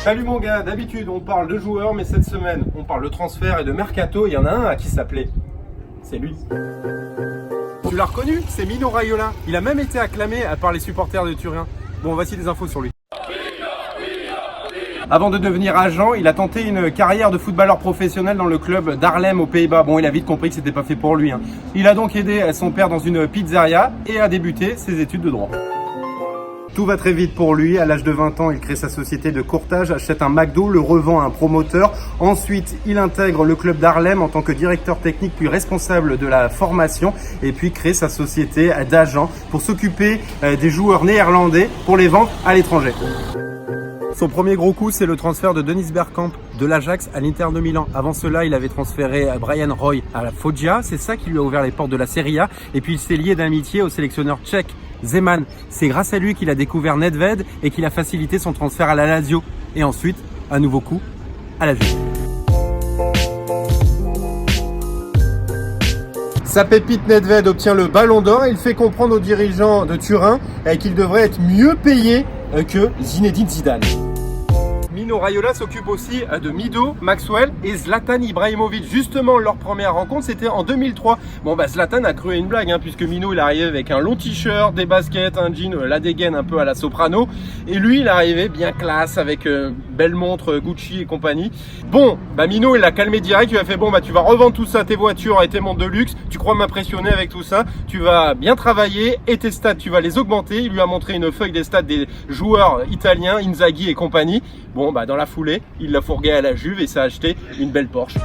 Salut mon gars, d'habitude on parle de joueurs, mais cette semaine on parle de transfert et de mercato. Il y en a un à qui s'appelait. C'est lui. Tu l'as reconnu? C'est Mino Raiola. Il a même été acclamé par les supporters de Turin. Bon, voici des infos sur lui. Avant de devenir agent, il a tenté une carrière de footballeur professionnel dans le club d'Haarlem aux Pays-Bas. Bon, il a vite compris que c'était pas fait pour lui. Il a donc aidé son père dans une pizzeria et a débuté ses études de droit. Tout va très vite pour lui. À l'âge de 20 ans, il crée sa société de courtage, achète un McDo, le revend à un promoteur. Ensuite, il intègre le club d'Haarlem en tant que directeur technique puis responsable de la formation. Et puis crée sa société d'agent pour s'occuper des joueurs néerlandais pour les vendre à l'étranger. Son premier gros coup, c'est le transfert de Dennis Bergkamp de l'Ajax à l'Inter de Milan. Avant cela, il avait transféré Brian Roy à la Foggia. C'est ça qui lui a ouvert les portes de la Serie A. Et puis, il s'est lié d'amitié au sélectionneur tchèque Zeman. C'est grâce à lui qu'il a découvert Nedved et qu'il a facilité son transfert à la Lazio. Et ensuite, un nouveau coup à la Juve. Sa pépite Nedved obtient le Ballon d'Or et il fait comprendre aux dirigeants de Turin qu'il devrait être mieux payé que Zinedine Zidane. Mino Raiola s'occupe aussi de Mido, Maxwell et Zlatan Ibrahimovic. Justement, leur première rencontre, c'était en 2003. Bon, Zlatan a cru à une blague, puisque Mino, il arrivait avec un long t-shirt, des baskets, un jean, la dégaine un peu à la Soprano. Et lui, il arrivait bien classe, avec belle montre Gucci et compagnie. Bon, Mino, il l'a calmé direct. Il a fait, bon, tu vas revendre tout ça, tes voitures et tes montres de luxe. Tu crois m'impressionner avec tout ça. Tu vas bien travailler et tes stats, tu vas les augmenter. Il lui a montré une feuille des stats des joueurs italiens, Inzaghi et compagnie. Bon, dans la foulée, il l'a fourgué à la Juve et s'est acheté une belle Porsche.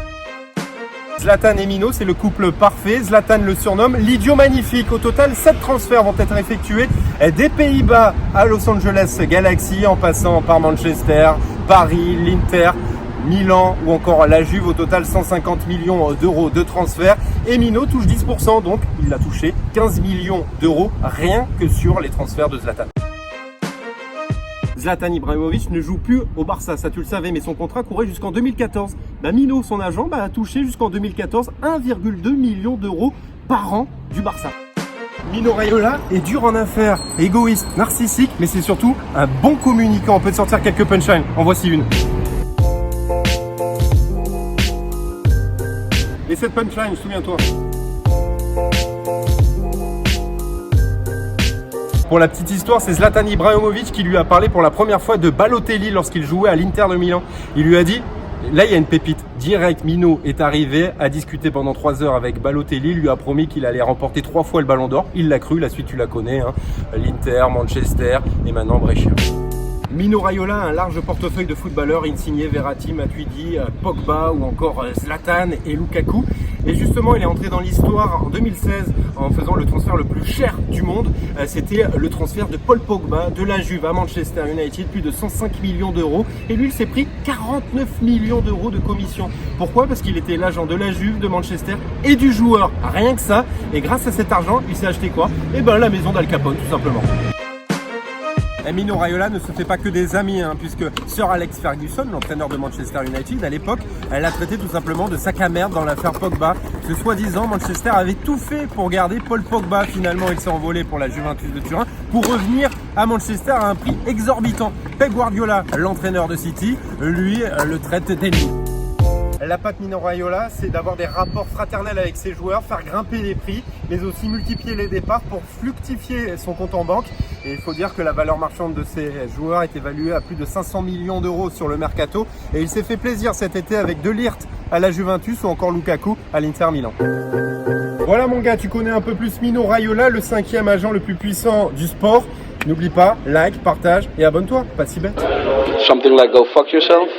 Zlatan et Mino, c'est le couple parfait. Zlatan le surnomme l'idiot magnifique. Au total, 7 transferts vont être effectués des Pays-Bas à Los Angeles Galaxy, en passant par Manchester, Paris, l'Inter, Milan ou encore la Juve. Au total, 150 millions d'euros de transferts. Et Mino touche 10%, donc il a touché 15 millions d'euros rien que sur les transferts de Zlatan. Zlatan Ibrahimovic ne joue plus au Barça, ça tu le savais, mais son contrat courait jusqu'en 2014. Mino, son agent, a touché jusqu'en 2014 1,2 million d'euros par an du Barça. Mino Raiola est dur en affaires, égoïste, narcissique, mais c'est surtout un bon communicant. On peut te sortir quelques punchlines, en voici une. Et cette punchline, souviens-toi. Pour la petite histoire, c'est Zlatan Ibrahimovic qui lui a parlé pour la première fois de Balotelli lorsqu'il jouait à l'Inter de Milan. Il lui a dit, là il y a une pépite, direct Mino est arrivé, a discuté pendant 3 heures avec Balotelli, lui a promis qu'il allait remporter 3 fois le Ballon d'Or. Il l'a cru, la suite tu la connais, l'Inter, Manchester et maintenant Brescia. Mino Raiola a un large portefeuille de footballeurs, Insigne, Verratti, Matuidi, Pogba ou encore Zlatan et Lukaku. Et justement, il est entré dans l'histoire en 2016 en faisant le transfert le plus cher du monde. C'était le transfert de Paul Pogba de la Juve à Manchester United, plus de 105 millions d'euros. Et lui, il s'est pris 49 millions d'euros de commission. Pourquoi? Parce qu'il était l'agent de la Juve, de Manchester et du joueur. Rien que ça. Et grâce à cet argent, il s'est acheté quoi? La maison d'Al Capone, tout simplement. Mino Raiola ne se fait pas que des amis, puisque Sir Alex Ferguson, l'entraîneur de Manchester United à l'époque, elle l'a traité tout simplement de sac à merde dans l'affaire Pogba. Que soi-disant, Manchester avait tout fait pour garder Paul Pogba. Finalement, il s'est envolé pour la Juventus de Turin pour revenir à Manchester à un prix exorbitant. Pep Guardiola, l'entraîneur de City, lui, le traite d'ennemi. La patte Mino Raiola, c'est d'avoir des rapports fraternels avec ses joueurs, faire grimper les prix, mais aussi multiplier les départs pour fructifier son compte en banque. Et il faut dire que la valeur marchande de ces joueurs est évaluée à plus de 500 millions d'euros sur le mercato. Et il s'est fait plaisir cet été avec De Ligt à la Juventus ou encore Lukaku à l'Inter Milan. Voilà mon gars, tu connais un peu plus Mino Raiola, le 5e agent le plus puissant du sport. N'oublie pas, like, partage et abonne-toi, pas si bête. Something like go fuck yourself.